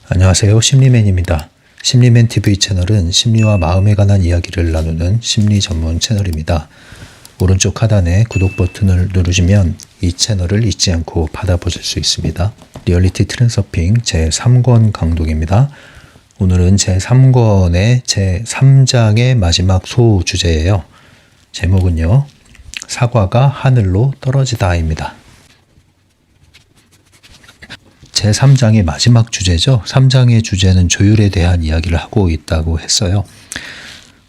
안녕하세요. 심리맨입니다. 심리맨 TV 채널은 심리와 마음에 관한 이야기를 나누는 심리 전문 채널입니다. 오른쪽 하단에 구독 버튼을 누르시면 이 채널을 잊지 않고 받아보실 수 있습니다. 리얼리티 트랜서핑 제3권 강독입니다. 오늘은 제3권의 제3장의 마지막 소주제예요. 제목은요, 사과가 하늘로 떨어지다입니다. 제3장의 마지막 주제죠. 3장의 주제는 조율에 대한 이야기를 하고 있다고 했어요.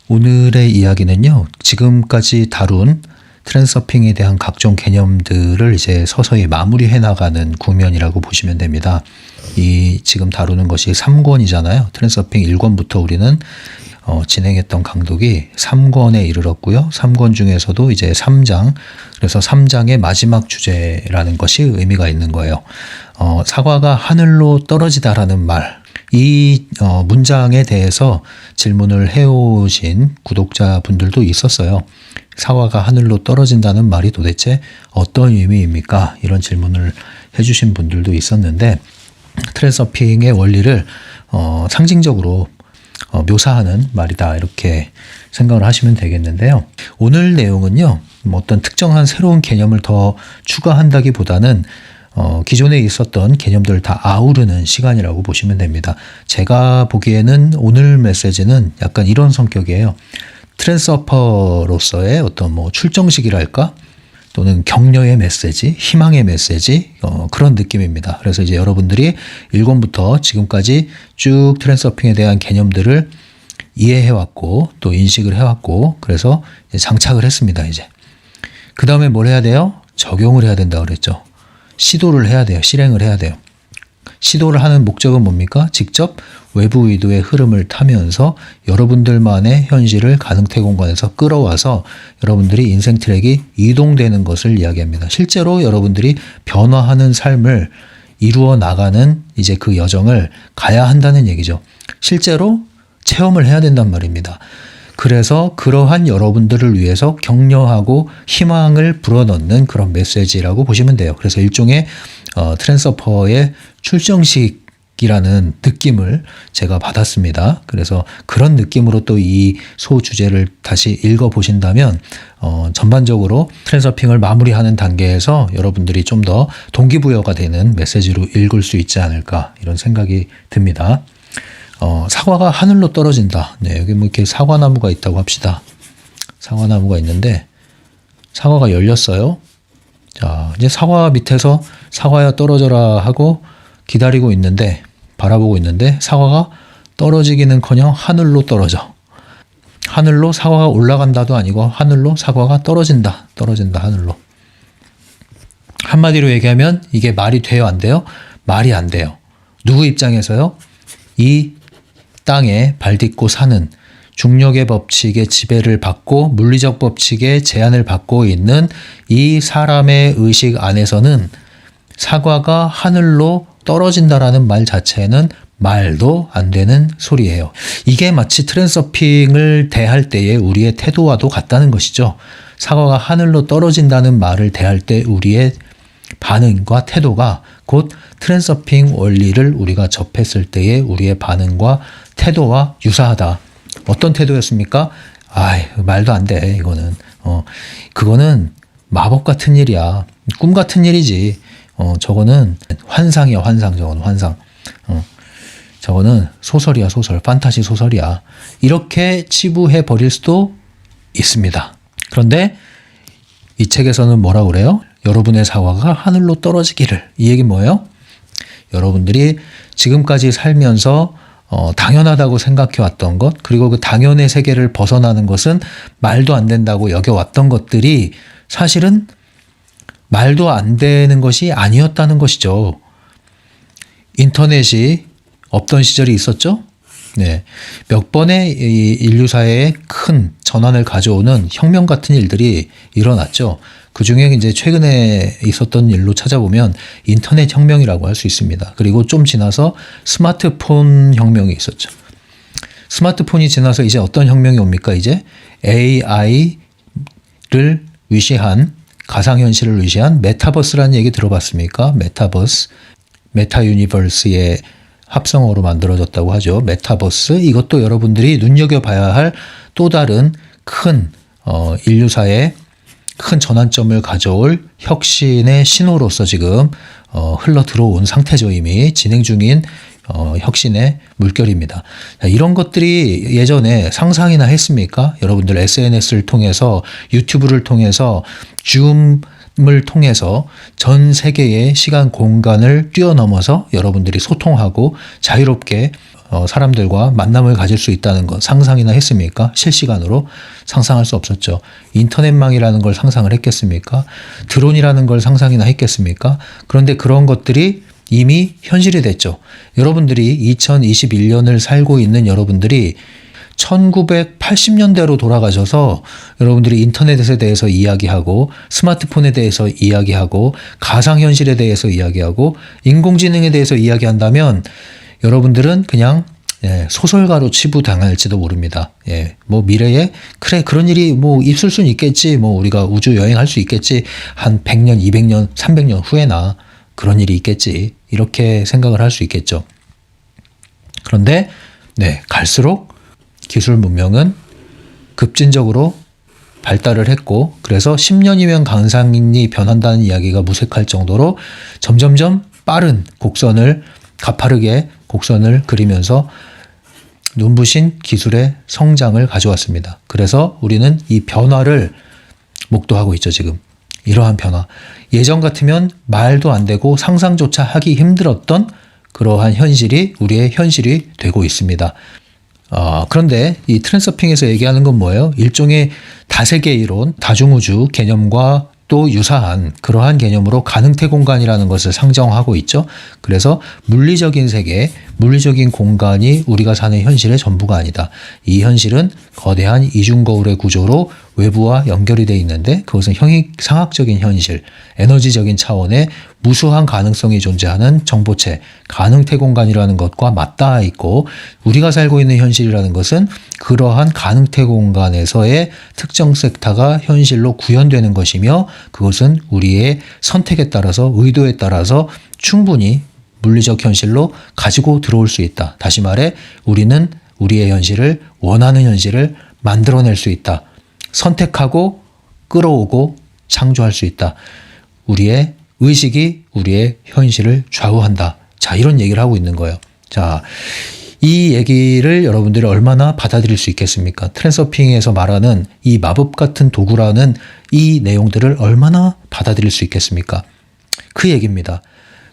오늘의 이야기는요, 지금까지 다룬 트랜서핑에 대한 각종 개념들을 이제 서서히 마무리해 나가는 국면이라고 보시면 됩니다. 이 지금 다루는 것이 3권이잖아요. 트랜서핑 1권부터 우리는 진행했던 강독이 3권에 이르렀고요. 3권 중에서도 이제 3장, 그래서 3장의 마지막 주제라는 것이 의미가 있는 거예요. 사과가 하늘로 떨어지다라는 말, 이 문장에 대해서 질문을 해오신 구독자분들도 있었어요. 사과가 하늘로 떨어진다는 말이 도대체 어떤 의미입니까? 이런 질문을 해주신 분들도 있었는데, 트랜서핑의 원리를 상징적으로 묘사하는 말이다, 이렇게 생각을 하시면 되겠는데요. 오늘 내용은요, 어떤 특정한 새로운 개념을 더 추가한다기보다는 기존에 있었던 개념들을 다 아우르는 시간이라고 보시면 됩니다. 제가 보기에는 오늘 메시지는 약간 이런 성격이에요. 트랜서퍼로서의 어떤 출정식이랄까? 또는 격려의 메시지, 희망의 메시지, 그런 느낌입니다. 그래서 이제 여러분들이 1권부터 지금까지 쭉 트랜서핑에 대한 개념들을 이해해왔고, 또 인식을 해왔고, 그래서 이제 장착을 했습니다, 이제. 그 다음에 뭘 해야 돼요? 적용을 해야 된다고 그랬죠. 시도를 해야 돼요. 실행을 해야 돼요. 시도를 하는 목적은 뭡니까? 직접 외부 의도의 흐름을 타면서 여러분들만의 현실을 가능태 공간에서 끌어와서 여러분들이 인생 트랙이 이동되는 것을 이야기합니다. 실제로 여러분들이 변화하는 삶을 이루어 나가는 이제 그 여정을 가야 한다는 얘기죠. 실제로 체험을 해야 된단 말입니다. 그래서 그러한 여러분들을 위해서 격려하고 희망을 불어넣는 그런 메시지라고 보시면 돼요. 그래서 일종의 트랜서퍼의 출정식이라는 느낌을 제가 받았습니다. 그래서 그런 느낌으로 또 이 소주제를 다시 읽어보신다면 전반적으로 트랜서핑을 마무리하는 단계에서 여러분들이 좀 더 동기부여가 되는 메시지로 읽을 수 있지 않을까, 이런 생각이 듭니다. 사과가 하늘로 떨어진다. 네, 여기 이렇게 사과나무가 있다고 합시다. 사과나무가 있는데 사과가 열렸어요. 자, 이제 사과 밑에서 사과야 떨어져라 하고 기다리고 있는데, 바라보고 있는데 사과가 떨어지기는커녕 하늘로 떨어져. 하늘로 사과가 올라간다도 아니고 하늘로 사과가 떨어진다. 떨어진다, 하늘로. 한마디로 얘기하면 이게 말이 돼요, 안 돼요? 말이 안 돼요. 누구 입장에서요? 이 땅에 발딛고 사는, 중력의 법칙의 지배를 받고 물리적 법칙의 제한을 받고 있는 이 사람의 의식 안에서는 사과가 하늘로 떨어진다라는 말 자체는 말도 안 되는 소리예요. 이게 마치 트랜서핑을 대할 때의 우리의 태도와도 같다는 것이죠. 사과가 하늘로 떨어진다는 말을 대할 때 우리의 반응과 태도가 곧 트랜서핑 원리를 우리가 접했을 때의 우리의 반응과 태도와 유사하다. 어떤 태도였습니까? 말도 안 돼, 이거는. 그거는 마법 같은 일이야. 꿈 같은 일이지. 저거는 환상이야, 환상. 저거는 환상. 저거는 소설이야, 소설. 판타지 소설이야. 이렇게 치부해 버릴 수도 있습니다. 그런데 이 책에서는 뭐라고 그래요? 여러분의 사과가 하늘로 떨어지기를. 이 얘기는 뭐예요? 여러분들이 지금까지 살면서 당연하다고 생각해왔던 것, 그리고 그 당연의 세계를 벗어나는 것은 말도 안 된다고 여겨왔던 것들이 사실은 말도 안 되는 것이 아니었다는 것이죠. 인터넷이 없던 시절이 있었죠. 네, 몇 번의 이 인류사회에 큰 전환을 가져오는 혁명 같은 일들이 일어났죠. 그 중에 이제 최근에 있었던 일로 찾아보면 인터넷 혁명이라고 할 수 있습니다. 그리고 좀 지나서 스마트폰 혁명이 있었죠. 스마트폰이 지나서 이제 어떤 혁명이 옵니까? 이제 AI를 위시한, 가상현실을 위시한 메타버스라는 얘기 들어봤습니까? 메타버스, 메타 유니버스의 합성어로 만들어졌다고 하죠. 메타버스. 이것도 여러분들이 눈여겨봐야 할 또 다른 큰 인류사의 큰 전환점을 가져올 혁신의 신호로서 지금 흘러 들어온 상태죠. 이미 진행 중인 혁신의 물결입니다. 이런 것들이 예전에 상상이나 했습니까? 여러분들 SNS를 통해서, 유튜브를 통해서, 줌을 통해서 전 세계의 시간 공간을 뛰어넘어서 여러분들이 소통하고 자유롭게 사람들과 만남을 가질 수 있다는 것 상상이나 했습니까? 실시간으로 상상할 수 없었죠. 인터넷망이라는 걸 상상을 했겠습니까? 드론이라는 걸 상상이나 했겠습니까? 그런데 그런 것들이 이미 현실이 됐죠. 여러분들이 2021년을 살고 있는 여러분들이 1980년대로 돌아가셔서 여러분들이 인터넷에 대해서 이야기하고 스마트폰에 대해서 이야기하고 가상현실에 대해서 이야기하고 인공지능에 대해서 이야기한다면 여러분들은 그냥 소설가로 치부당할지도 모릅니다. 뭐 미래에 그래 그런 일이 뭐 있을 수는 있겠지. 뭐 우리가 우주 여행할 수 있겠지. 한 100년, 200년, 300년 후에나 그런 일이 있겠지. 이렇게 생각을 할 수 있겠죠. 그런데 갈수록 기술 문명은 급진적으로 발달을 했고 그래서 10년이면 강산이 변한다는 이야기가 무색할 정도로 점점점 빠른 곡선을 가파르게 곡선을 그리면서 눈부신 기술의 성장을 가져왔습니다. 그래서 우리는 이 변화를 목도하고 있죠. 지금 이러한 변화. 예전 같으면 말도 안 되고 상상조차 하기 힘들었던 그러한 현실이 우리의 현실이 되고 있습니다. 그런데 이 트랜서핑에서 얘기하는 건 뭐예요? 일종의 다세계 이론, 다중우주 개념과 또 유사한 그러한 개념으로 가능태 공간이라는 것을 상정하고 있죠. 그래서 물리적인 세계, 물리적인 공간이 우리가 사는 현실의 전부가 아니다. 이 현실은 거대한 이중거울의 구조로 외부와 연결이 되어 있는데 그것은 상학적인 현실, 에너지적인 차원의 무수한 가능성이 존재하는 정보체, 가능태 공간이라는 것과 맞닿아 있고 우리가 살고 있는 현실이라는 것은 그러한 가능태 공간에서의 특정 섹터가 현실로 구현되는 것이며 그것은 우리의 선택에 따라서 의도에 따라서 충분히 물리적 현실로 가지고 들어올 수 있다. 다시 말해 우리는 우리의 현실을 원하는 현실을 만들어낼 수 있다. 선택하고 끌어오고 창조할 수 있다. 우리의 의식이 우리의 현실을 좌우한다. 자, 이런 얘기를 하고 있는 거예요. 자, 이 얘기를 여러분들이 얼마나 받아들일 수 있겠습니까? 트랜서핑에서 말하는 이 마법 같은 도구라는 이 내용들을 얼마나 받아들일 수 있겠습니까? 그 얘기입니다.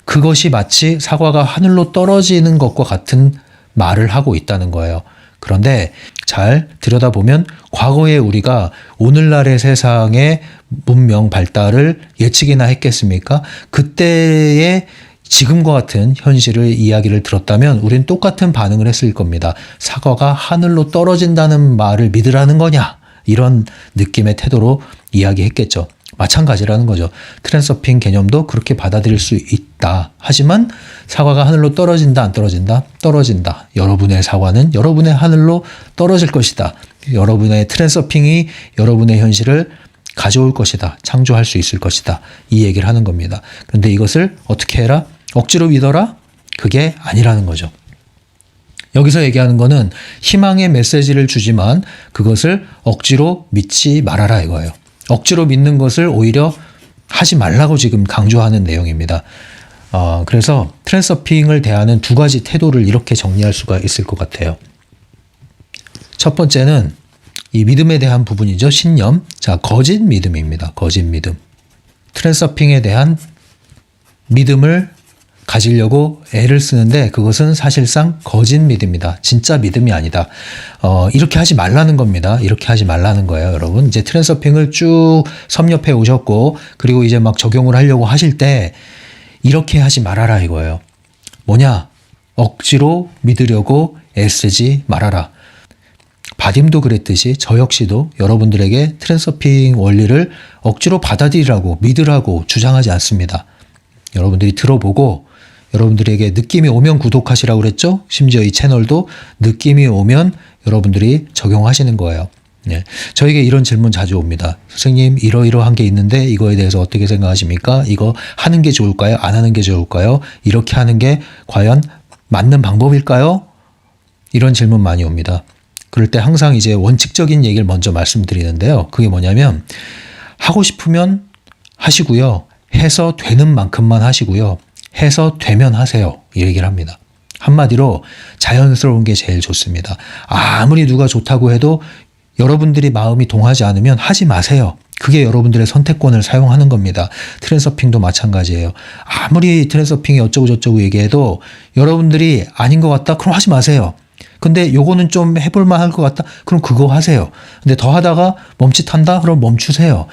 그것이 마치 사과가 하늘로 떨어지는 것과 같은 말을 하고 있다는 거예요. 그런데 잘 들여다보면 과거에 우리가 오늘날의 세상의 문명 발달을 예측이나 했겠습니까? 그때의 지금과 같은 현실의 이야기를 들었다면 우린 똑같은 반응을 했을 겁니다. 사과가 하늘로 떨어진다는 말을 믿으라는 거냐? 이런 느낌의 태도로 이야기했겠죠. 마찬가지라는 거죠. 트랜서핑 개념도 그렇게 받아들일 수 있다. 하지만 사과가 하늘로 떨어진다, 안 떨어진다? 떨어진다. 여러분의 사과는 여러분의 하늘로 떨어질 것이다. 여러분의 트랜서핑이 여러분의 현실을 가져올 것이다. 창조할 수 있을 것이다. 이 얘기를 하는 겁니다. 그런데 이것을 어떻게 해라? 억지로 믿어라? 그게 아니라는 거죠. 여기서 얘기하는 거는 희망의 메시지를 주지만 그것을 억지로 믿지 말아라 이거예요. 억지로 믿는 것을 오히려 하지 말라고 지금 강조하는 내용입니다. 그래서 트랜서핑을 대하는 두 가지 태도를 이렇게 정리할 수가 있을 것 같아요. 첫 번째는 이 믿음에 대한 부분이죠. 신념. 자, 거짓 믿음입니다. 거짓 믿음. 트랜서핑에 대한 믿음을 가지려고 애를 쓰는데 그것은 사실상 거짓 믿음이다. 진짜 믿음이 아니다. 이렇게 하지 말라는 겁니다. 이렇게 하지 말라는 거예요, 여러분. 이제 트랜서핑을 쭉 섭렵해 오셨고 그리고 이제 막 적용을 하려고 하실 때 이렇게 하지 말아라 이거예요. 뭐냐? 억지로 믿으려고 애쓰지 말아라. 바딤도 그랬듯이 저 역시도 여러분들에게 트랜서핑 원리를 억지로 받아들이라고 믿으라고 주장하지 않습니다. 여러분들이 들어보고 여러분들에게 느낌이 오면 구독하시라고 그랬죠? 심지어 이 채널도 느낌이 오면 여러분들이 적용하시는 거예요. 저에게 이런 질문 자주 옵니다. 선생님, 이러이러한 게 있는데 이거에 대해서 어떻게 생각하십니까? 이거 하는 게 좋을까요? 안 하는 게 좋을까요? 이렇게 하는 게 과연 맞는 방법일까요? 이런 질문 많이 옵니다. 그럴 때 항상 이제 원칙적인 얘기를 먼저 말씀드리는데요. 그게 뭐냐면 하고 싶으면 하시고요. 해서 되는 만큼만 하시고요. 해서 되면 하세요. 이 얘기를 합니다. 한마디로 자연스러운 게 제일 좋습니다. 아무리 누가 좋다고 해도 여러분들이 마음이 동하지 않으면 하지 마세요. 그게 여러분들의 선택권을 사용하는 겁니다. 트랜서핑도 마찬가지예요. 아무리 트랜서핑이 어쩌고 저쩌고 얘기해도 여러분들이 아닌 것 같다? 그럼 하지 마세요. 근데 요거는 좀 해볼만 할 것 같다? 그럼 그거 하세요. 근데 더 하다가 멈칫한다? 그럼 멈추세요.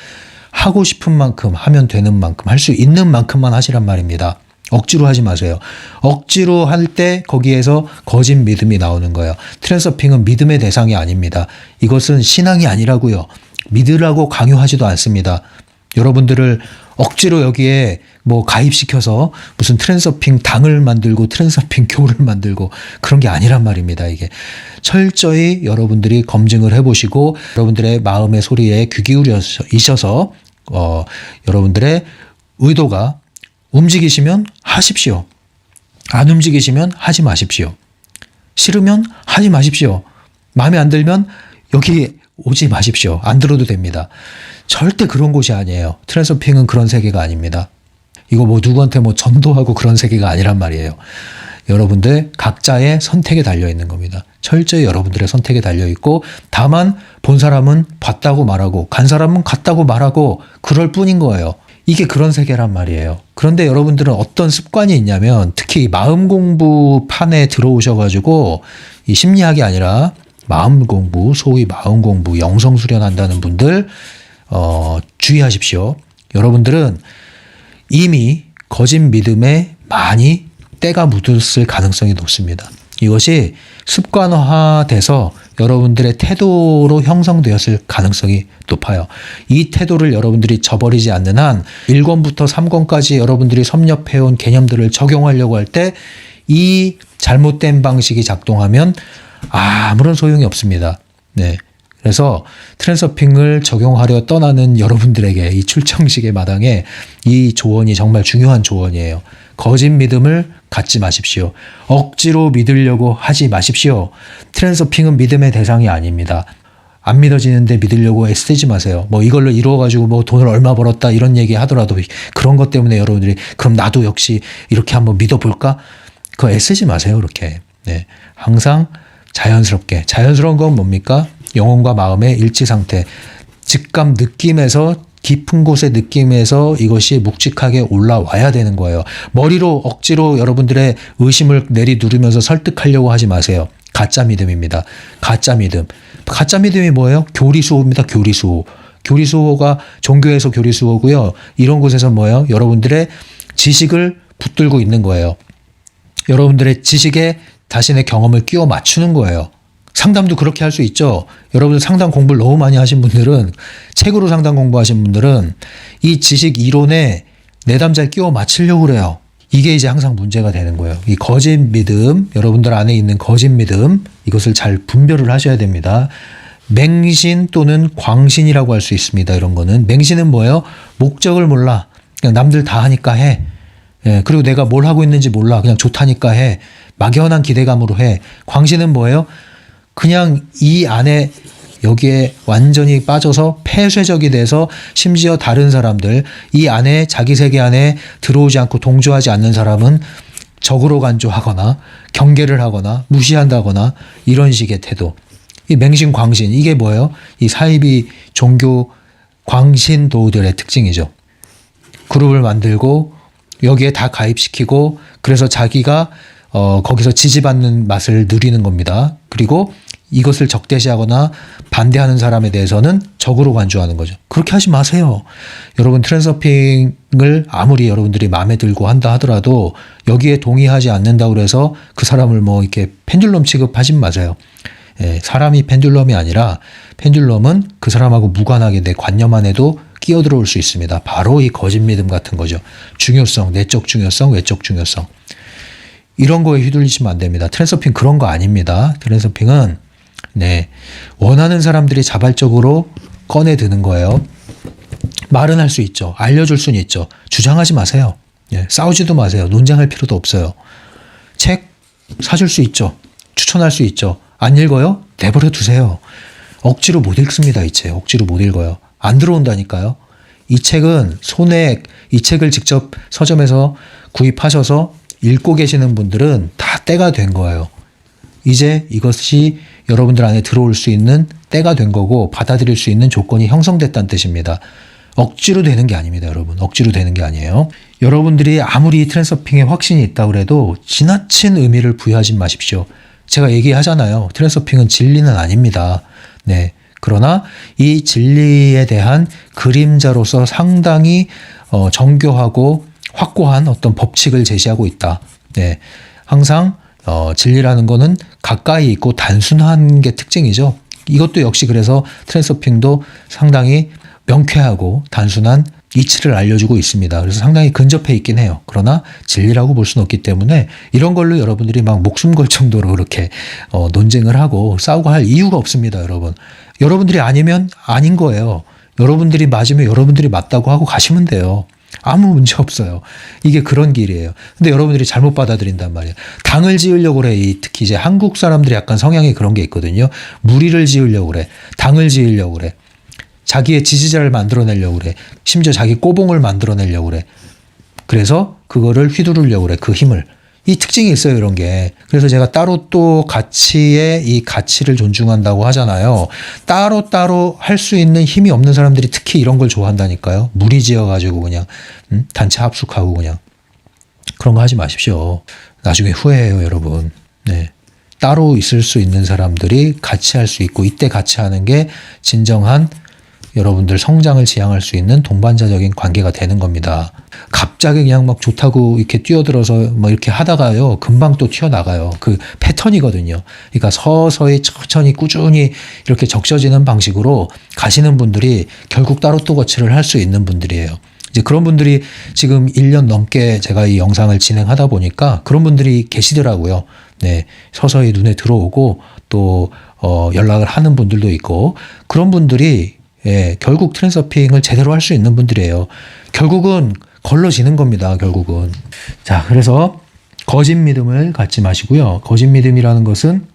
하고 싶은 만큼, 하면 되는 만큼, 할 수 있는 만큼만 하시란 말입니다. 억지로 하지 마세요. 억지로 할 때 거기에서 거짓 믿음이 나오는 거예요. 트랜서핑은 믿음의 대상이 아닙니다. 이것은 신앙이 아니라고요. 믿으라고 강요하지도 않습니다. 여러분들을 억지로 여기에 뭐 가입시켜서 무슨 트랜서핑 당을 만들고 트랜서핑 교를 만들고 그런 게 아니란 말입니다. 이게 철저히 여러분들이 검증을 해보시고 여러분들의 마음의 소리에 귀 기울이셔서 여러분들의 의도가 움직이시면 하십시오. 안 움직이시면 하지 마십시오. 싫으면 하지 마십시오. 마음에 안 들면 여기 오지 마십시오. 안 들어도 됩니다. 절대 그런 곳이 아니에요. 트랜서핑은 그런 세계가 아닙니다. 이거 뭐 누구한테 뭐 전도하고 그런 세계가 아니란 말이에요. 여러분들 각자의 선택에 달려 있는 겁니다. 철저히 여러분들의 선택에 달려 있고 다만 본 사람은 봤다고 말하고 간 사람은 갔다고 말하고 그럴 뿐인 거예요. 이게 그런 세계란 말이에요. 그런데 여러분들은 어떤 습관이 있냐면 특히 마음 공부 판에 들어오셔가지고 이 심리학이 아니라 마음 공부, 소위 마음 공부, 영성 수련한다는 분들 주의하십시오. 여러분들은 이미 거짓 믿음에 많이 때가 묻었을 가능성이 높습니다. 이것이 습관화돼서 여러분들의 태도로 형성되었을 가능성이 높아요. 이 태도를 여러분들이 저버리지 않는 한 1권부터 3권까지 여러분들이 섭렵해온 개념들을 적용하려고 할 때 이 잘못된 방식이 작동하면 아무런 소용이 없습니다. 네. 그래서 트랜서핑을 적용하려 떠나는 여러분들에게 이 출정식의 마당에 이 조언이 정말 중요한 조언이에요. 거짓 믿음을 갖지 마십시오. 억지로 믿으려고 하지 마십시오. 트랜서핑은 믿음의 대상이 아닙니다. 안 믿어지는데 믿으려고 애쓰지 마세요. 뭐 이걸로 이루어가지고 뭐 돈을 얼마 벌었다 이런 얘기 하더라도 그런 것 때문에 여러분들이 그럼 나도 역시 이렇게 한번 믿어볼까? 그거 애쓰지 마세요. 그렇게. 네. 항상 자연스럽게. 자연스러운 건 뭡니까? 영혼과 마음의 일치 상태. 직감 느낌에서 깊은 곳의 느낌에서 이것이 묵직하게 올라와야 되는 거예요. 머리로 억지로 여러분들의 의심을 내리누르면서 설득하려고 하지 마세요. 가짜 믿음입니다. 가짜 믿음. 가짜 믿음이 뭐예요? 교리수호입니다. 교리수호. 교리수호가 종교에서 교리수호고요. 이런 곳에서 뭐예요? 여러분들의 지식을 붙들고 있는 거예요. 여러분들의 지식에 자신의 경험을 끼워 맞추는 거예요. 상담도 그렇게 할 수 있죠. 여러분들 상담 공부를 너무 많이 하신 분들은 책으로 상담 공부하신 분들은 이 지식 이론에 내담자를 끼워 맞추려고 그래요. 이게 이제 항상 문제가 되는 거예요. 이 거짓 믿음, 여러분들 안에 있는 거짓 믿음 이것을 잘 분별을 하셔야 됩니다. 맹신 또는 광신이라고 할 수 있습니다. 이런 거는 맹신은 뭐예요? 목적을 몰라. 그냥 남들 다 하니까 해. 예, 그리고 내가 뭘 하고 있는지 몰라. 그냥 좋다니까 해. 막연한 기대감으로 해. 광신은 뭐예요? 그냥 이 안에 여기에 완전히 빠져서 폐쇄적이 돼서 심지어 다른 사람들 이 안에 자기 세계 안에 들어오지 않고 동조하지 않는 사람은 적으로 간주하거나 경계를 하거나 무시한다거나 이런 식의 태도. 이 맹신 광신 이게 뭐예요? 이 사이비 종교 광신도들의 특징이죠. 그룹을 만들고 여기에 다 가입시키고 그래서 자기가 거기서 지지받는 맛을 누리는 겁니다. 그리고 이것을 적대시하거나 반대하는 사람에 대해서는 적으로 간주하는 거죠. 그렇게 하지 마세요. 여러분 트랜서핑을 아무리 여러분들이 마음에 들고 한다 하더라도 여기에 동의하지 않는다고 해서 그 사람을 뭐 이렇게 펜듈럼 취급하지 마세요. 예, 사람이 펜듈럼이 아니라 펜듈럼은 그 사람하고 무관하게 내 관념 안에도 끼어들어올 수 있습니다. 바로 이 거짓 믿음 같은 거죠. 중요성, 내적 중요성, 외적 중요성. 이런 거에 휘둘리시면 안 됩니다. 트랜서핑 그런 거 아닙니다. 트랜서핑은 네, 원하는 사람들이 자발적으로 꺼내 드는 거예요. 말은 할 수 있죠. 알려줄 수는 있죠. 주장하지 마세요. 예, 싸우지도 마세요. 논쟁할 필요도 없어요. 책 사줄 수 있죠. 추천할 수 있죠. 안 읽어요? 내버려 두세요. 억지로 못 읽습니다. 이 책. 억지로 못 읽어요. 안 들어온다니까요. 이 책은 이 책을 직접 서점에서 구입하셔서 읽고 계시는 분들은 다 때가 된 거예요. 이제 이것이 여러분들 안에 들어올 수 있는 때가 된 거고 받아들일 수 있는 조건이 형성됐다는 뜻입니다. 억지로 되는 게 아닙니다, 여러분. 억지로 되는 게 아니에요. 여러분들이 아무리 트랜서핑에 확신이 있다고 해도 지나친 의미를 부여하지 마십시오. 제가 얘기하잖아요. 트랜서핑은 진리는 아닙니다. 네. 그러나 이 진리에 대한 그림자로서 상당히 정교하고 확고한 어떤 법칙을 제시하고 있다. 네. 항상 진리라는 거는 가까이 있고 단순한 게 특징이죠. 이것도 역시 그래서 트랜서핑도 상당히 명쾌하고 단순한 이치를 알려주고 있습니다. 그래서 상당히 근접해 있긴 해요. 그러나 진리라고 볼 수는 없기 때문에 이런 걸로 여러분들이 막 목숨 걸 정도로 그렇게 논쟁을 하고 싸우고 할 이유가 없습니다, 여러분. 여러분들이 아니면 아닌 거예요. 여러분들이 맞으면 여러분들이 맞다고 하고 가시면 돼요. 아무 문제 없어요. 이게 그런 길이에요. 근데 여러분들이 잘못 받아들인단 말이에요. 당을 지으려고 그래. 특히 이제 한국 사람들이 약간 성향이 그런 게 있거든요. 무리를 지으려고 그래. 당을 지으려고 그래. 자기의 지지자를 만들어내려고 그래. 심지어 자기 꼬봉을 만들어내려고 그래. 그래서 그거를 휘두르려고 그래. 그 힘을. 이 특징이 있어요, 이런 게. 그래서 제가 따로 또 이 가치를 존중한다고 하잖아요. 따로따로 할 수 있는 힘이 없는 사람들이 특히 이런 걸 좋아한다니까요. 무리 지어가지고 그냥 단체 합숙하고 그냥. 그런 거 하지 마십시오. 나중에 후회해요, 여러분. 네. 따로 있을 수 있는 사람들이 같이 할 수 있고 이때 같이 하는 게 진정한 여러분들 성장을 지향할 수 있는 동반자적인 관계가 되는 겁니다. 갑자기 그냥 막 좋다고 이렇게 뛰어들어서 뭐 이렇게 하다가요, 금방 또 튀어나가요. 그 패턴이거든요. 그러니까 서서히 천천히 꾸준히 이렇게 적셔지는 방식으로 가시는 분들이 결국 따로 또 거치를 할 수 있는 분들이에요. 이제 그런 분들이 지금 1년 넘게 제가 이 영상을 진행하다 보니까 그런 분들이 계시더라고요. 네. 서서히 눈에 들어오고 또 연락을 하는 분들도 있고 그런 분들이 결국 트랜서핑을 제대로 할 수 있는 분들이에요. 결국은 걸러지는 겁니다. 결국은. 자, 그래서 거짓 믿음을 갖지 마시고요. 거짓 믿음이라는 것은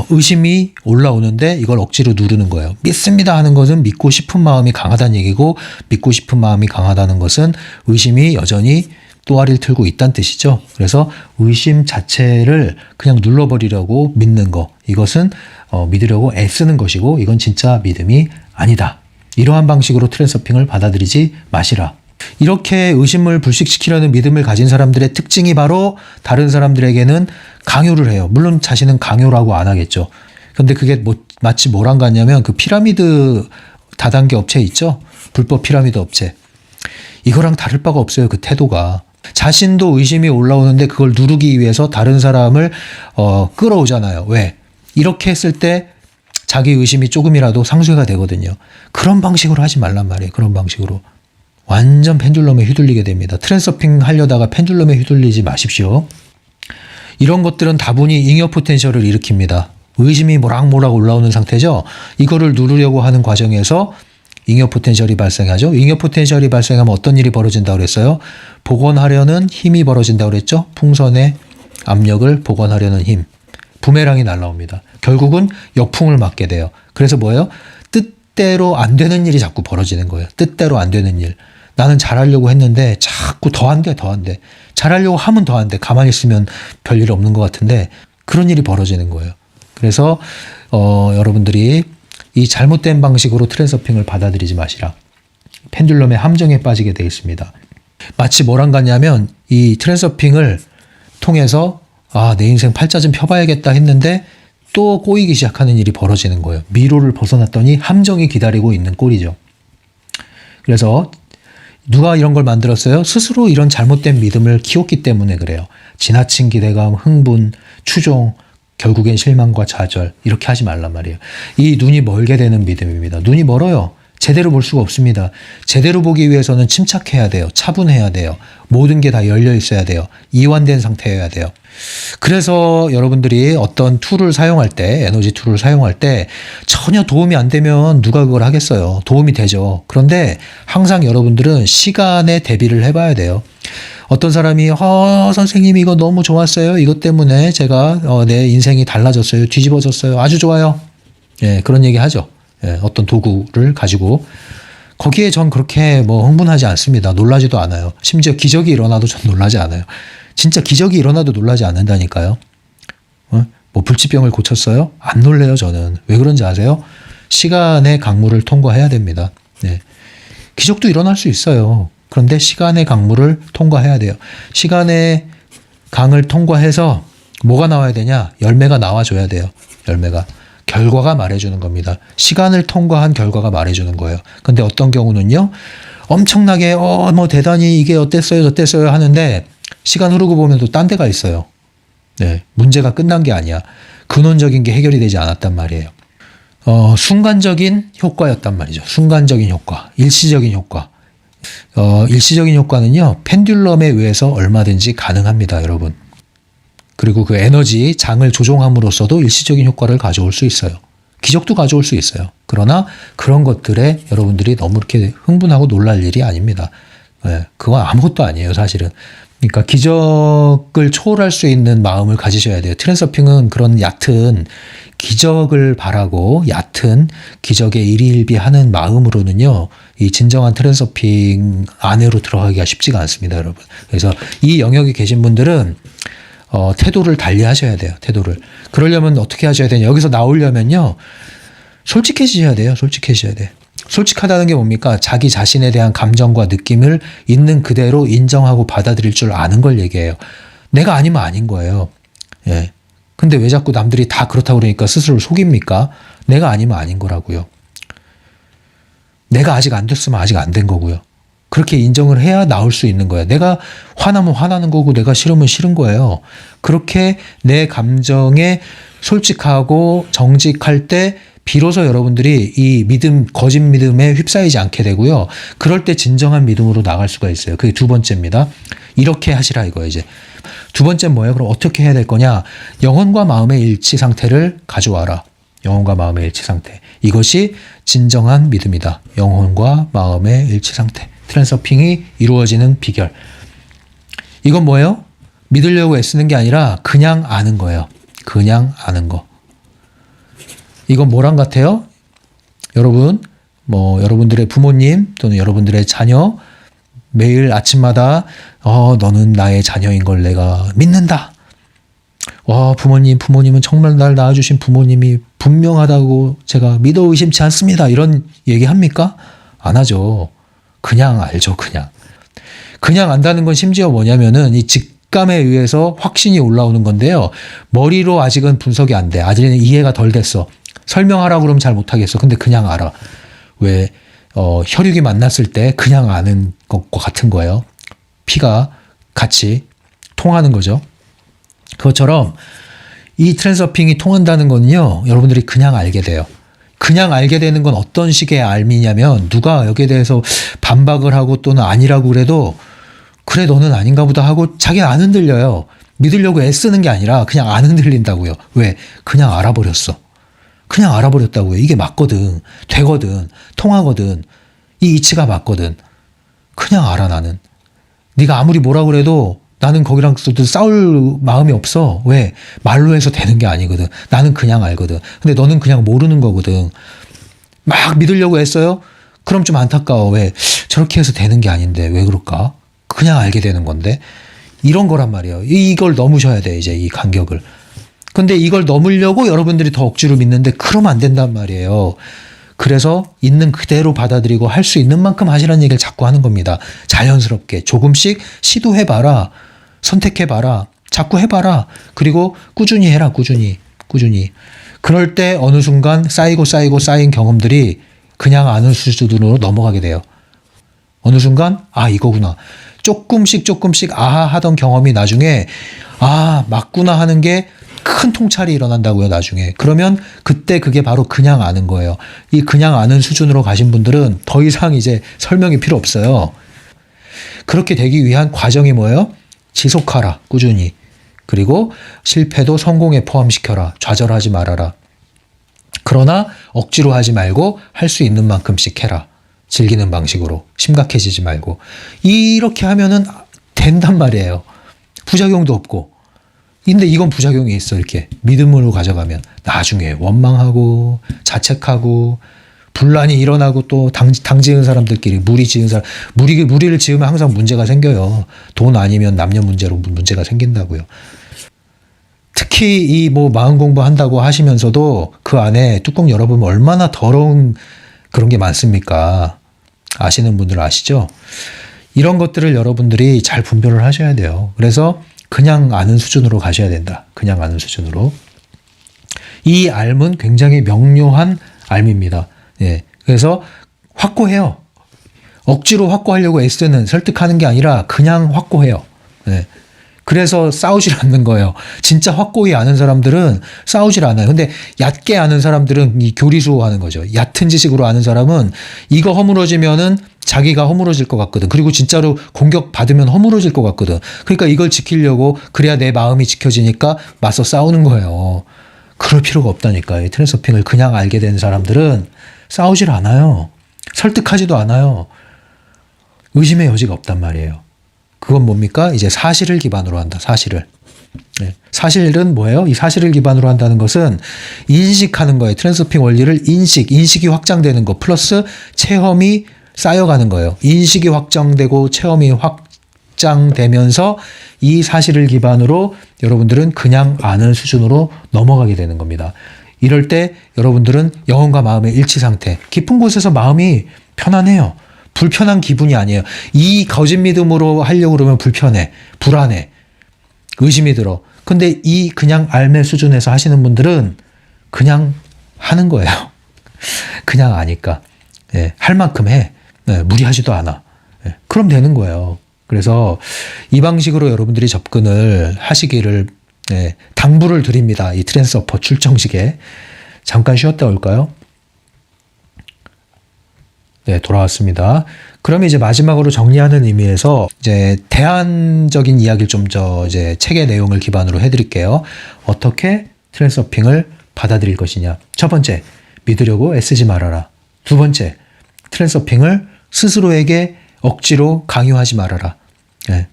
의심이 올라오는데 이걸 억지로 누르는 거예요. 믿습니다 하는 것은 믿고 싶은 마음이 강하다는 얘기고 믿고 싶은 마음이 강하다는 것은 의심이 여전히 또아리를 틀고 있다는 뜻이죠. 그래서 의심 자체를 그냥 눌러버리려고 믿는 거. 이것은 믿으려고 애쓰는 것이고 이건 진짜 믿음이 아니다. 이러한 방식으로 트랜서핑을 받아들이지 마시라. 이렇게 의심을 불식시키려는 믿음을 가진 사람들의 특징이 바로 다른 사람들에게는 강요를 해요. 물론 자신은 강요라고 안 하겠죠. 근데 그게 마치 뭐랑 같냐면 그 피라미드 다단계 업체 있죠? 불법 피라미드 업체. 이거랑 다를 바가 없어요. 그 태도가. 자신도 의심이 올라오는데 그걸 누르기 위해서 다른 사람을 끌어오잖아요. 왜? 이렇게 했을 때 자기 의심이 조금이라도 상쇄가 되거든요. 그런 방식으로 하지 말란 말이에요. 그런 방식으로. 완전 펜듈럼에 휘둘리게 됩니다. 트랜서핑 하려다가 펜듈럼에 휘둘리지 마십시오. 이런 것들은 다분히 잉여 포텐셜을 일으킵니다. 의심이 모락모락 올라오는 상태죠. 이거를 누르려고 하는 과정에서 잉여 포텐셜이 발생하죠. 잉여 포텐셜이 발생하면 어떤 일이 벌어진다고 그랬어요? 복원하려는 힘이 벌어진다고 그랬죠. 풍선의 압력을 복원하려는 힘. 부메랑이 날라옵니다. 결국은 역풍을 맞게 돼요. 그래서 뭐예요? 뜻대로 안 되는 일이 자꾸 벌어지는 거예요. 뜻대로 안 되는 일. 나는 잘하려고 했는데 자꾸 더 안 돼. 잘하려고 하면 더 안 돼. 가만히 있으면 별일 없는 것 같은데 그런 일이 벌어지는 거예요. 그래서 여러분들이 이 잘못된 방식으로 트랜서핑을 받아들이지 마시라. 펜듈럼의 함정에 빠지게 되어 있습니다. 마치 뭐랑 같냐면 이 트랜서핑을 통해서 내 인생 팔자 좀 펴봐야겠다 했는데 또 꼬이기 시작하는 일이 벌어지는 거예요. 미로를 벗어났더니 함정이 기다리고 있는 꼴이죠. 그래서 누가 이런 걸 만들었어요? 스스로 이런 잘못된 믿음을 키웠기 때문에 그래요. 지나친 기대감, 흥분, 추종, 결국엔 실망과 좌절 이렇게 하지 말란 말이에요. 이 눈이 멀게 되는 믿음입니다. 눈이 멀어요. 제대로 볼 수가 없습니다. 제대로 보기 위해서는 침착해야 돼요. 차분해야 돼요. 모든 게 다 열려 있어야 돼요. 이완된 상태여야 돼요. 그래서 여러분들이 어떤 툴을 사용할 때, 에너지 툴을 사용할 때 전혀 도움이 안 되면 누가 그걸 하겠어요. 도움이 되죠. 그런데 항상 여러분들은 시간에 대비를 해봐야 돼요. 어떤 사람이 선생님 이거 너무 좋았어요. 이것 때문에 제가 내 인생이 달라졌어요. 뒤집어졌어요. 아주 좋아요. 예, 그런 얘기 하죠. 예, 어떤 도구를 가지고 거기에 전 그렇게 뭐 흥분하지 않습니다. 놀라지도 않아요. 심지어 기적이 일어나도 전 놀라지 않아요. 진짜 기적이 일어나도 놀라지 않는다니까요. 뭐 불치병을 고쳤어요? 안 놀래요, 저는. 왜 그런지 아세요? 시간의 강물을 통과해야 됩니다. 네. 기적도 일어날 수 있어요. 그런데 시간의 강물을 통과해야 돼요. 시간의 강을 통과해서 뭐가 나와야 되냐? 열매가 나와줘야 돼요. 열매가. 결과가 말해주는 겁니다. 시간을 통과한 결과가 말해주는 거예요. 근데 어떤 경우는요, 엄청나게, 뭐 대단히 이게 어땠어요, 저땠어요 하는데, 시간 흐르고 보면 또 딴 데가 있어요. 네. 문제가 끝난 게 아니야. 근원적인 게 해결이 되지 않았단 말이에요. 순간적인 효과였단 말이죠. 순간적인 효과, 일시적인 효과. 일시적인 효과는요, 펜듈럼에 의해서 얼마든지 가능합니다, 여러분. 그리고 그 에너지 장을 조종함으로써도 일시적인 효과를 가져올 수 있어요. 기적도 가져올 수 있어요. 그러나 그런 것들에 여러분들이 너무 이렇게 흥분하고 놀랄 일이 아닙니다. 네, 그건 아무것도 아니에요, 사실은. 그러니까 기적을 초월할 수 있는 마음을 가지셔야 돼요. 트랜서핑은 그런 얕은 기적을 바라고 얕은 기적에 일희일비하는 마음으로는요, 이 진정한 트랜서핑 안으로 들어가기가 쉽지가 않습니다, 여러분. 그래서 이 영역에 계신 분들은 태도를 달리 하셔야 돼요. 태도를. 그러려면 어떻게 하셔야 되냐. 여기서 나오려면요, 솔직해지셔야 돼요. 솔직해지셔야 돼. 솔직하다는 게 뭡니까? 자기 자신에 대한 감정과 느낌을 있는 그대로 인정하고 받아들일 줄 아는 걸 얘기해요. 내가 아니면 아닌 거예요. 예. 근데 왜 자꾸 남들이 다 그렇다고 그러니까 스스로를 속입니까? 내가 아니면 아닌 거라고요. 내가 아직 안 됐으면 아직 안 된 거고요. 그렇게 인정을 해야 나올 수 있는 거예요. 내가 화나면 화나는 거고 내가 싫으면 싫은 거예요. 그렇게 내 감정에 솔직하고 정직할 때 비로소 여러분들이 이 믿음, 거짓 믿음에 휩싸이지 않게 되고요. 그럴 때 진정한 믿음으로 나갈 수가 있어요. 그게 두 번째입니다. 이렇게 하시라 이거예요, 이제. 두 번째는 뭐예요? 그럼 어떻게 해야 될 거냐? 영혼과 마음의 일치 상태를 가져와라. 영혼과 마음의 일치 상태. 이것이 진정한 믿음이다. 영혼과 마음의 일치 상태. 트랜서핑이 이루어지는 비결. 이건 뭐예요? 믿으려고 애쓰는 게 아니라 그냥 아는 거예요. 그냥 아는 거. 이건 뭐랑 같아요? 여러분, 여러분들의 부모님 또는 여러분들의 자녀, 매일 아침마다 너는 나의 자녀인 걸 내가 믿는다. 부모님은 정말 날 낳아주신 부모님이 분명하다고 제가 믿어 의심치 않습니다. 이런 얘기 합니까? 안 하죠. 그냥 알죠, 그냥. 그냥 안다는 건 심지어 뭐냐면은 이 직감에 의해서 확신이 올라오는 건데요. 머리로 아직은 분석이 안 돼. 아직은 이해가 덜 됐어. 설명하라고 그러면 잘 못하겠어. 근데 그냥 알아. 왜, 혈육이 만났을 때 그냥 아는 것과 같은 거예요. 피가 같이 통하는 거죠. 그것처럼 이 트랜서핑이 통한다는 건요, 여러분들이 그냥 알게 돼요. 그냥 알게 되는 건 어떤 식의 알미냐면, 누가 여기에 대해서 반박을 하고 또는 아니라고 그래도, 그래, 너는 아닌가 보다 하고 자기는 안 흔들려요. 믿으려고 애쓰는 게 아니라 그냥 안 흔들린다고요. 왜? 그냥 알아버렸어. 그냥 알아버렸다고요. 이게 맞거든. 되거든. 통하거든. 이 이치가 맞거든. 그냥 알아, 나는. 네가 아무리 뭐라 그래도 나는 거기랑 싸울 마음이 없어. 왜? 말로 해서 되는 게 아니거든. 나는 그냥 알거든. 근데 너는 그냥 모르는 거거든. 막 믿으려고 했어요? 그럼 좀 안타까워. 왜? 저렇게 해서 되는 게 아닌데 왜 그럴까? 그냥 알게 되는 건데. 이런 거란 말이에요. 이걸 넘으셔야 돼, 이제 이 간격을. 근데 이걸 넘으려고 여러분들이 더 억지로 믿는데 그러면 안 된단 말이에요. 그래서 있는 그대로 받아들이고 할 수 있는 만큼 하시라는 얘기를 자꾸 하는 겁니다. 자연스럽게 조금씩 시도해봐라. 선택해봐라. 자꾸 해봐라. 그리고 꾸준히 해라. 꾸준히. 그럴 때 어느 순간 쌓인 경험들이 그냥 아는 수준으로 넘어가게 돼요. 어느 순간 이거구나. 조금씩 아하 하던 경험이 나중에 맞구나 하는 게 큰 통찰이 일어난다고요, 나중에. 그러면 그때 그게 바로 그냥 아는 거예요. 이 그냥 아는 수준으로 가신 분들은 더 이상 이제 설명이 필요 없어요. 그렇게 되기 위한 과정이 뭐예요? 지속하라, 꾸준히. 그리고 실패도 성공에 포함시켜라. 좌절하지 말아라. 그러나 억지로 하지 말고 할 수 있는 만큼씩 해라. 즐기는 방식으로. 심각해지지 말고. 이렇게 하면은 된단 말이에요. 부작용도 없고. 근데 이건 부작용이 있어. 이렇게 믿음으로 가져가면 나중에 원망하고 자책하고 분란이 일어나고 또 당 지은 사람들끼리 무리 지은 사람 무리를 지으면 항상 문제가 생겨요. 돈 아니면 남녀 문제로 문제가 생긴다고요. 특히 이 뭐 마음 공부한다고 하시면서도 그 안에 뚜껑 열어보면 얼마나 더러운 그런 게 많습니까? 아시는 분들 아시죠? 이런 것들을 여러분들이 잘 분별을 하셔야 돼요. 그래서 그냥 아는 수준으로 가셔야 된다. 그냥 아는 수준으로. 이 알은 굉장히 명료한 알입니다. 예. 그래서 확고해요. 억지로 확고하려고 애쓰는 설득하는 게 아니라 그냥 확고해요. 예. 그래서 싸우질 않는 거예요. 진짜 확고히 아는 사람들은 싸우질 않아요. 근데 얕게 아는 사람들은 이 교리수호하는 거죠. 얕은 지식으로 아는 사람은 이거 허물어지면은 자기가 허물어질 것 같거든. 그리고 진짜로 공격받으면 허물어질 것 같거든. 그러니까 이걸 지키려고 그래야 내 마음이 지켜지니까 맞서 싸우는 거예요. 그럴 필요가 없다니까. 이 트랜스서핑을 그냥 알게 된 사람들은 싸우질 않아요. 설득하지도 않아요. 의심의 여지가 없단 말이에요. 그건 뭡니까? 이제 사실을 기반으로 한다. 사실을. 네. 사실은 뭐예요? 이 사실을 기반으로 한다는 것은 인식하는 거예요. 트랜스서핑 원리를 인식이 확장되는 거 플러스 체험이 쌓여가는 거예요. 인식이 확장되고 체험이 확장되면서 이 사실을 기반으로 여러분들은 그냥 아는 수준으로 넘어가게 되는 겁니다. 이럴 때 여러분들은 영혼과 마음의 일치 상태, 깊은 곳에서 마음이 편안해요. 불편한 기분이 아니에요. 이 거짓 믿음으로 하려고 그러면 불편해, 불안해, 의심이 들어. 근데 이 그냥 알매 수준에서 하시는 분들은 그냥 하는 거예요. 그냥 아니까. 예, 할 만큼 해. 예, 무리하지도 않아. 예, 그럼 되는 거예요. 그래서 이 방식으로 여러분들이 접근을 하시기를 당부를 드립니다. 이 트랜스어퍼 출정식에. 잠깐 쉬었다 올까요? 네, 돌아왔습니다. 그럼 이제 마지막으로 정리하는 의미에서 이제 대안적인 이야기를 좀 이제 책의 내용을 기반으로 해드릴게요. 어떻게 트랜스서핑을 받아들일 것이냐. 첫 번째, 믿으려고 애쓰지 말아라. 두 번째, 트랜스서핑을 스스로에게 억지로 강요하지 말아라. 네.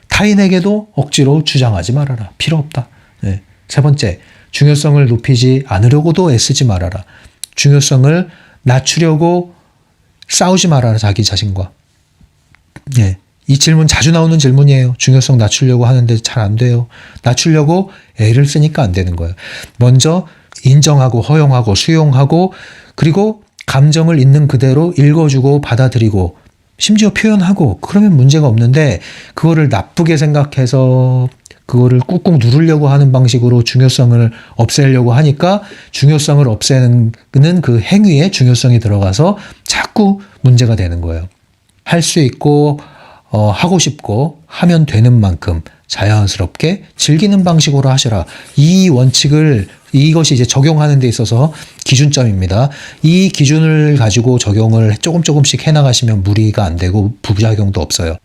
타인에게도 억지로 주장하지 말아라. 필요 없다. 네. 세 번째, 중요성을 높이지 않으려고도 애쓰지 말아라. 중요성을 낮추려고 싸우지 말아라. 자기 자신과. 네. 이 질문 자주 나오는 질문이에요. 중요성 낮추려고 하는데 잘 안 돼요. 낮추려고 애를 쓰니까 안 되는 거예요. 먼저 인정하고 허용하고 수용하고 그리고 감정을 있는 그대로 읽어주고 받아들이고 심지어 표현하고 그러면 문제가 없는데 그거를 나쁘게 생각해서 그거를 꾹꾹 누르려고 하는 방식으로 중요성을 없애려고 하니까 중요성을 없애는 그 행위에 중요성이 들어가서 자꾸 문제가 되는 거예요. 할 수 있고 하고 싶고 하면 되는 만큼 자연스럽게 즐기는 방식으로 하시라. 이 원칙을 이것이 이제 적용하는 데 있어서 기준점입니다. 이 기준을 가지고 적용을 조금씩 해나가시면 무리가 안 되고 부작용도 없어요.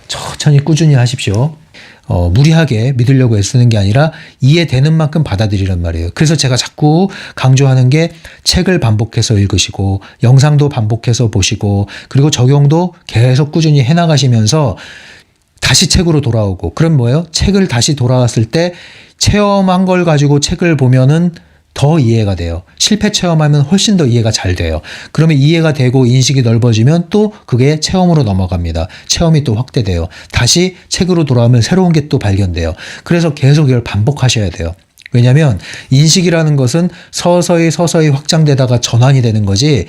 천천히 꾸준히 하십시오. 무리하게 믿으려고 애쓰는 게 아니라 이해되는 만큼 받아들이란 말이에요. 그래서 제가 자꾸 강조하는 게 책을 반복해서 읽으시고 영상도 반복해서 보시고 그리고 적용도 계속 꾸준히 해나가시면서 다시 책으로 돌아오고 그럼 뭐예요? 책을 다시 돌아왔을 때 체험한 걸 가지고 책을 보면은 더 이해가 돼요. 실패 체험하면 훨씬 더 이해가 잘 돼요. 그러면 이해가 되고 인식이 넓어지면 또 그게 체험으로 넘어갑니다. 체험이 또 확대돼요. 다시 책으로 돌아오면 새로운 게 또 발견돼요. 그래서 계속 이걸 반복하셔야 돼요. 왜냐하면 인식이라는 것은 서서히 확장되다가 전환이 되는 거지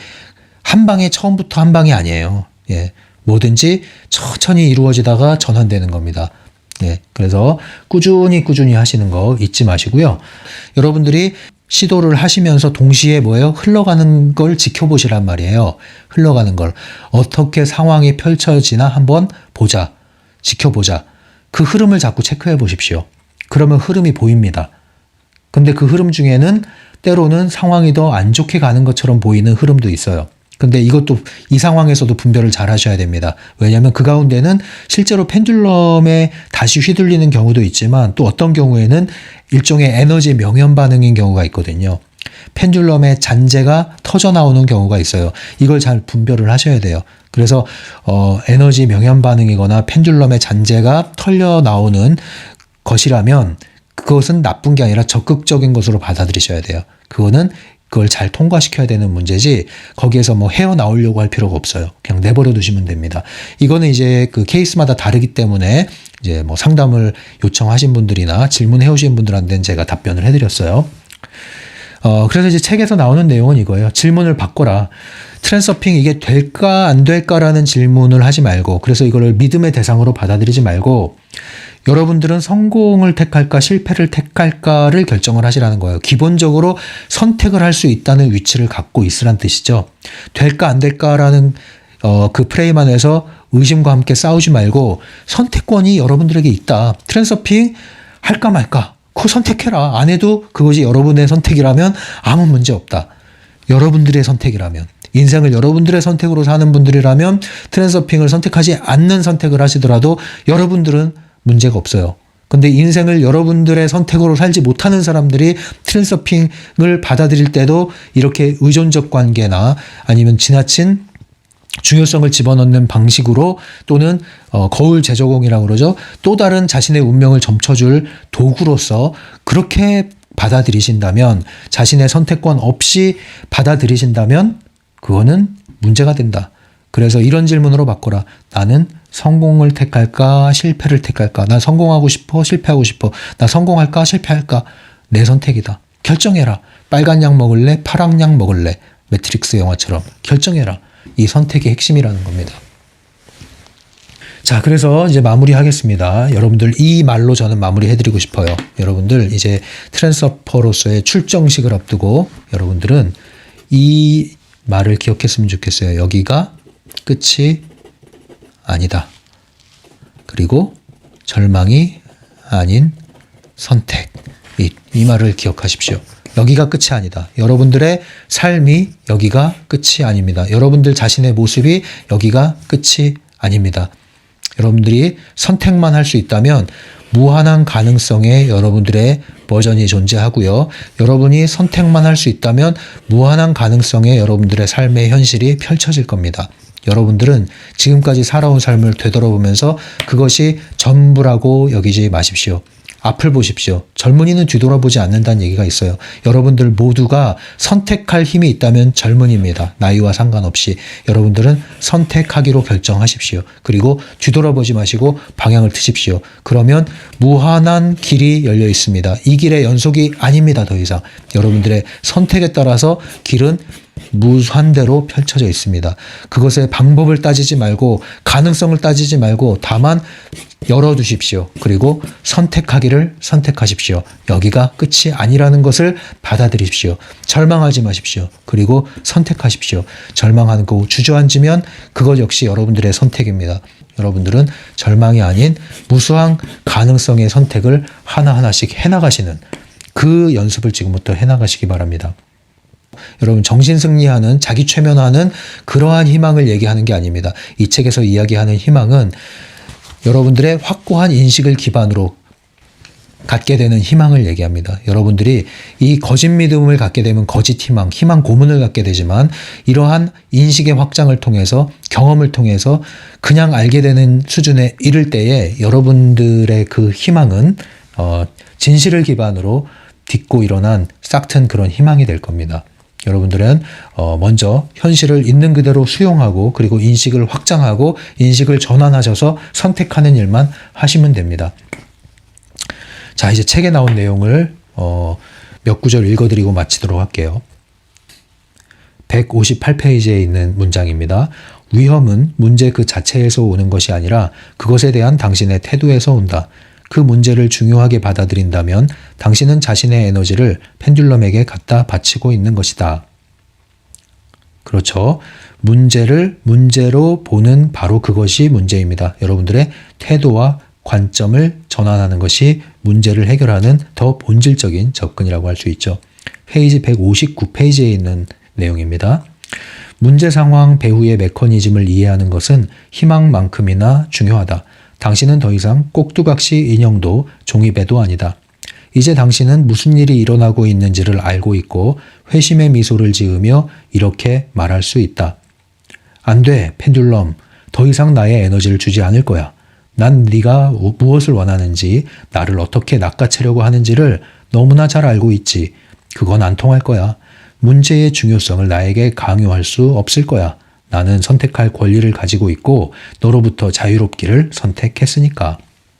한 방에 처음부터 한 방이 아니에요. 예. 뭐든지 천천히 이루어지다가 전환되는 겁니다. 예. 그래서 꾸준히 하시는 거 잊지 마시고요. 여러분들이 시도를 하시면서 동시에 뭐예요? 흘러가는 걸 지켜보시란 말이에요. 흘러가는 걸. 어떻게 상황이 펼쳐지나 한번 보자. 지켜보자. 그 흐름을 자꾸 체크해 보십시오. 그러면 흐름이 보입니다. 근데 그 흐름 중에는 때로는 상황이 더 안 좋게 가는 것처럼 보이는 흐름도 있어요. 근데 이것도 이 상황에서도 분별을 잘 하셔야 됩니다. 왜냐하면 그 가운데는 실제로 펜듈럼에 다시 휘둘리는 경우도 있지만 또 어떤 경우에는 일종의 에너지 명현 반응인 경우가 있거든요. 펜듈럼의 잔재가 터져 나오는 경우가 있어요. 이걸 잘 분별을 하셔야 돼요. 그래서 에너지 명현 반응이거나 펜듈럼의 잔재가 털려 나오는 것이라면 그것은 나쁜 게 아니라 적극적인 것으로 받아들이셔야 돼요. 그걸 잘 통과시켜야 되는 문제지 거기에서 뭐 헤어나오려고 할 필요가 없어요. 그냥 내버려 두시면 됩니다. 이거는 이제 그 케이스마다 다르기 때문에 이제 뭐 상담을 요청하신 분들이나 질문해 오신 분들한테는 제가 답변을 해드렸어요. 그래서 이제 책에서 나오는 내용은 이거예요. 질문을 바꿔라. 트랜서핑 이게 될까 안 될까라는 질문을 하지 말고, 그래서 이거를 믿음의 대상으로 받아들이지 말고 여러분들은 성공을 택할까 실패를 택할까를 결정을 하시라는 거예요. 기본적으로 선택을 할 수 있다는 위치를 갖고 있으란 뜻이죠. 될까 안 될까라는 그 프레임 안에서 의심과 함께 싸우지 말고 선택권이 여러분들에게 있다. 트랜서핑 할까 말까 그거 선택해라. 안 해도 그것이 여러분의 선택이라면 아무 문제 없다. 여러분들의 선택이라면, 인생을 여러분들의 선택으로 사는 분들이라면 트랜서핑을 선택하지 않는 선택을 하시더라도 여러분들은 문제가 없어요. 근데 인생을 여러분들의 선택으로 살지 못하는 사람들이 트랜서핑을 받아들일 때도 이렇게 의존적 관계나 아니면 지나친 중요성을 집어넣는 방식으로 또는 거울 제조공이라고 그러죠. 또 다른 자신의 운명을 점쳐줄 도구로서 그렇게 받아들이신다면, 자신의 선택권 없이 받아들이신다면 그거는 문제가 된다. 그래서 이런 질문으로 바꿔라. 나는 성공을 택할까 실패를 택할까? 나 성공하고 싶어 실패하고 싶어? 나 성공할까 실패할까? 내 선택이다. 결정해라. 빨간 약 먹을래? 파란 약 먹을래? 매트릭스 영화처럼 결정해라. 이 선택의 핵심이라는 겁니다. 자, 그래서 이제 마무리하겠습니다. 여러분들 이 말로 저는 마무리해드리고 싶어요. 여러분들 이제 트랜서퍼로서의 출정식을 앞두고 여러분들은 이 말을 기억했으면 좋겠어요. 여기가 끝이 아니다. 그리고 절망이 아닌 선택. 이 말을 기억하십시오. 여기가 끝이 아니다. 여러분들의 삶이 여기가 끝이 아닙니다. 여러분들 자신의 모습이 여기가 끝이 아닙니다. 여러분들이 선택만 할 수 있다면 무한한 가능성의 여러분들의 버전이 존재하고요. 여러분이 선택만 할 수 있다면 무한한 가능성의 여러분들의 삶의 현실이 펼쳐질 겁니다. 여러분들은 지금까지 살아온 삶을 되돌아보면서 그것이 전부라고 여기지 마십시오. 앞을 보십시오. 젊은이는 뒤돌아보지 않는다는 얘기가 있어요. 여러분들 모두가 선택할 힘이 있다면 젊은이입니다. 나이와 상관없이 여러분들은 선택하기로 결정하십시오. 그리고 뒤돌아보지 마시고 방향을 트십시오. 그러면 무한한 길이 열려 있습니다. 이 길의 연속이 아닙니다. 더 이상 여러분들의 선택에 따라서 길은 무한대로 펼쳐져 있습니다. 그것의 방법을 따지지 말고 가능성을 따지지 말고 다만 열어두십시오. 그리고 선택하기를 선택하십시오. 여기가 끝이 아니라는 것을 받아들이십시오. 절망하지 마십시오. 그리고 선택하십시오. 절망하고 주저앉으면 그것 역시 여러분들의 선택입니다. 여러분들은 절망이 아닌 무수한 가능성의 선택을 하나하나씩 해나가시는 그 연습을 지금부터 해나가시기 바랍니다. 여러분, 정신승리하는, 자기 최면하는 그러한 희망을 얘기하는 게 아닙니다. 이 책에서 이야기하는 희망은 여러분들의 확고한 인식을 기반으로 갖게 되는 희망을 얘기합니다. 여러분들이 이 거짓 믿음을 갖게 되면 거짓 희망, 희망 고문을 갖게 되지만 이러한 인식의 확장을 통해서, 경험을 통해서 그냥 알게 되는 수준에 이를 때에 여러분들의 그 희망은 진실을 기반으로 딛고 일어난 싹튼 그런 희망이 될 겁니다. 여러분들은 먼저 현실을 있는 그대로 수용하고 그리고 인식을 확장하고 인식을 전환하셔서 선택하는 일만 하시면 됩니다. 자, 이제 책에 나온 내용을 몇 구절 읽어드리고 마치도록 할게요. 158페이지에 있는 문장입니다. 위험은 문제 그 자체에서 오는 것이 아니라 그것에 대한 당신의 태도에서 온다. 그 문제를 중요하게 받아들인다면 당신은 자신의 에너지를 펜듈럼에게 갖다 바치고 있는 것이다. 그렇죠. 문제를 문제로 보는 바로 그것이 문제입니다. 여러분들의 태도와 관점을 전환하는 것이 문제를 해결하는 더 본질적인 접근이라고 할 수 있죠. 페이지 159페이지에 있는 내용입니다. 문제 상황 배후의 메커니즘을 이해하는 것은 희망만큼이나 중요하다. 당신은 더 이상 꼭두각시 인형도 종이배도 아니다. 이제 당신은 무슨 일이 일어나고 있는지를 알고 있고 회심의 미소를 지으며 이렇게 말할 수 있다. 안 돼, 펜듈럼. 더 이상 나의 에너지를 주지 않을 거야. 난 네가 무엇을 원하는지, 나를 어떻게 낚아채려고 하는지를 너무나 잘 알고 있지. 그건 안 통할 거야. 문제의 중요성을 나에게 강요할 수 없을 거야. 나는 선택할 권리를 가지고 있고 너로부터 자유롭기를 선택했으니까.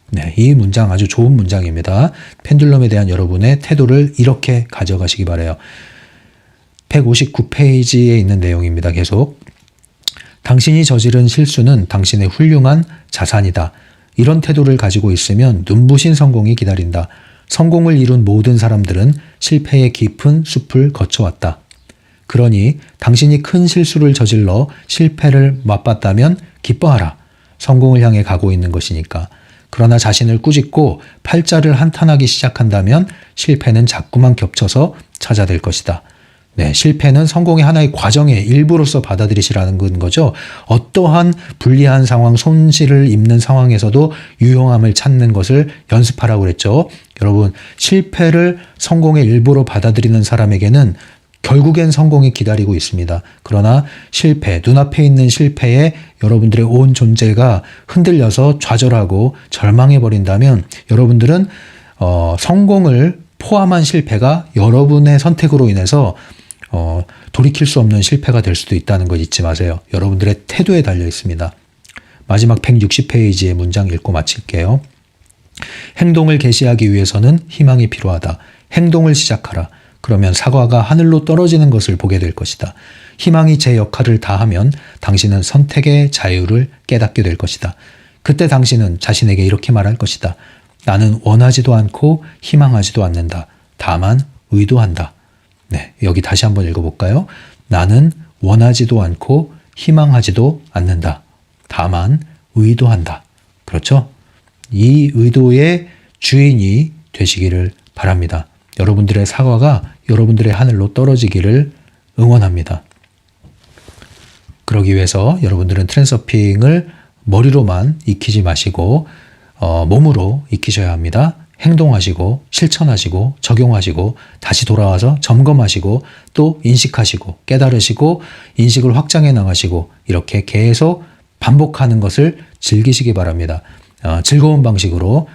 네, 이 문장 아주 좋은 문장입니다. 펜듈럼에 대한 여러분의 태도를 이렇게 가져가시기 바라요. 159페이지에 있는 내용입니다. 계속. 당신이 저지른 실수는 당신의 훌륭한 자산이다. 이런 태도를 가지고 있으면 눈부신 성공이 기다린다. 성공을 이룬 모든 사람들은 실패의 깊은 숲을 거쳐왔다. 그러니 당신이 큰 실수를 저질러 실패를 맛봤다면 기뻐하라. 성공을 향해 가고 있는 것이니까. 그러나 자신을 꾸짖고 팔자를 한탄하기 시작한다면 실패는 자꾸만 겹쳐서 찾아댈 것이다. 네, 실패는 성공의 하나의 과정의 일부로서 받아들이시라는 거죠. 어떠한 불리한 상황, 손실을 입는 상황에서도 유용함을 찾는 것을 연습하라고 그랬죠. 여러분, 실패를 성공의 일부로 받아들이는 사람에게는 결국엔 성공이 기다리고 있습니다. 그러나 실패, 눈앞에 있는 실패에 여러분들의 온 존재가 흔들려서 좌절하고 절망해버린다면 여러분들은 성공을 포함한 실패가 여러분의 선택으로 인해서 돌이킬 수 없는 실패가 될 수도 있다는 거 잊지 마세요. 여러분들의 태도에 달려 있습니다. 마지막 160페이지의 문장 읽고 마칠게요. 행동을 개시하기 위해서는 희망이 필요하다. 행동을 시작하라. 그러면 사과가 하늘로 떨어지는 것을 보게 될 것이다. 희망이 제 역할을 다하면 당신은 선택의 자유를 깨닫게 될 것이다. 그때 당신은 자신에게 이렇게 말할 것이다. 나는 원하지도 않고 희망하지도 않는다. 다만 의도한다. 네, 여기 다시 한번 읽어볼까요? 나는 원하지도 않고 희망하지도 않는다. 다만 의도한다. 그렇죠? 이 의도의 주인이 되시기를 바랍니다. 여러분들의 사과가 여러분들의 하늘로 떨어지기를 응원합니다. 그러기 위해서 여러분들은 트랜서핑을 머리로만 익히지 마시고 몸으로 익히셔야 합니다. 행동하시고 실천하시고 적용하시고 다시 돌아와서 점검하시고 또 인식하시고 깨달으시고 인식을 확장해 나가시고 이렇게 계속 반복하는 것을 즐기시기 바랍니다. 즐거운 방식으로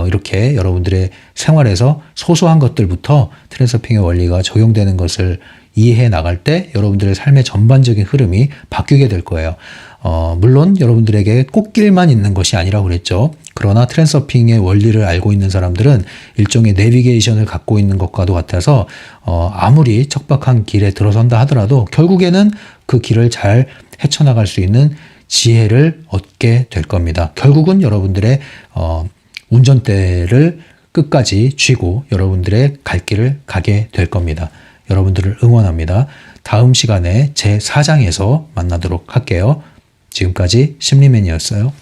이렇게 여러분들의 생활에서 소소한 것들부터 트랜서핑의 원리가 적용되는 것을 이해해 나갈 때 여러분들의 삶의 전반적인 흐름이 바뀌게 될 거예요. 물론 여러분들에게 꽃길만 있는 것이 아니라고 그랬죠. 그러나 트랜서핑의 원리를 알고 있는 사람들은 일종의 내비게이션을 갖고 있는 것과도 같아서 아무리 척박한 길에 들어선다 하더라도 결국에는 그 길을 잘 헤쳐나갈 수 있는 지혜를 얻게 될 겁니다. 결국은 여러분들의 운전대를 끝까지 쥐고 여러분들의 갈 길을 가게 될 겁니다. 여러분들을 응원합니다. 다음 시간에 제 4장에서 만나도록 할게요. 지금까지 심리맨이었어요.